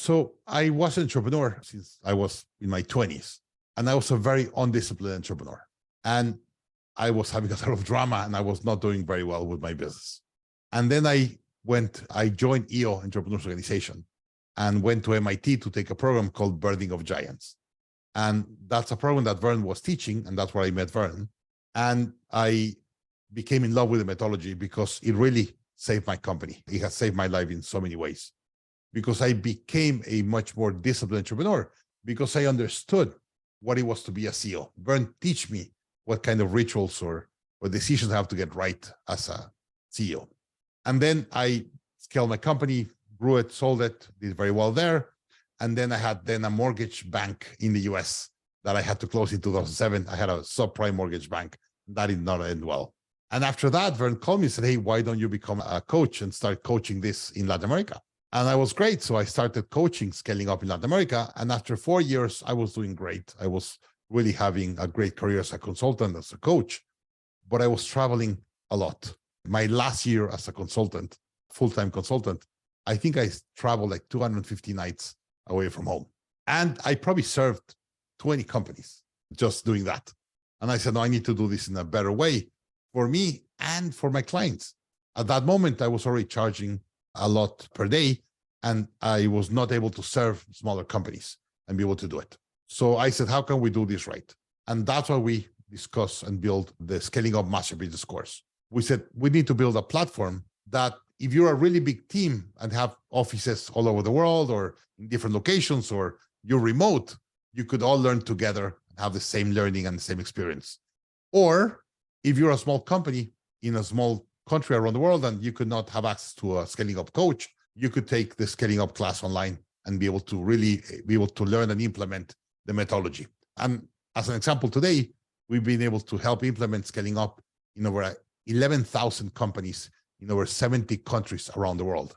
So I was an entrepreneur since I was in my 20s, and I was a very undisciplined entrepreneur. And I was having a lot of drama, and I was not doing very well with my business. And then I joined EO, Entrepreneurship Organization, and went to MIT to take a program called Birthing of Giants. And that's a program that Verne was teaching, and that's where I met Verne. And I became in love with the methodology because it really saved my company. It has saved my life in so many ways, because I became a much more disciplined entrepreneur because I understood what it was to be a CEO. Verne teach me what kind of rituals or decisions I have to get right as a CEO. And then I scaled my company, grew it, sold it, did very well there. And then I had a mortgage bank in the US that I had to close in 2007. I had a subprime mortgage bank. That did not end well. And after that, Verne called me and said, hey, why don't you become a coach and start coaching this in Latin America? And I was great. So I started coaching, scaling up in Latin America. And after 4 years, I was doing great. I was really having a great career as a consultant, as a coach, but I was traveling a lot. My last year as a consultant, full-time consultant, I think I traveled like 250 nights away from home. And I probably served 20 companies just doing that. And I said, no, I need to do this in a better way for me and for my clients. At that moment, I was already charging a lot per day, and I was not able to serve smaller companies and be able to do it. So I said, how can we do this right? And that's why we discuss and build the Scaling Up Master Business course. We said, we need to build a platform that if you're a really big team and have offices all over the world or in different locations, or you're remote, you could all learn together and have the same learning and the same experience. Or if you're a small company in a small country around the world and you could not have access to a Scaling Up coach, you could take the Scaling Up class online and be able to really be able to learn and implement the methodology. And as an example, today, we've been able to help implement Scaling Up in over 11,000 companies in over 70 countries around the world.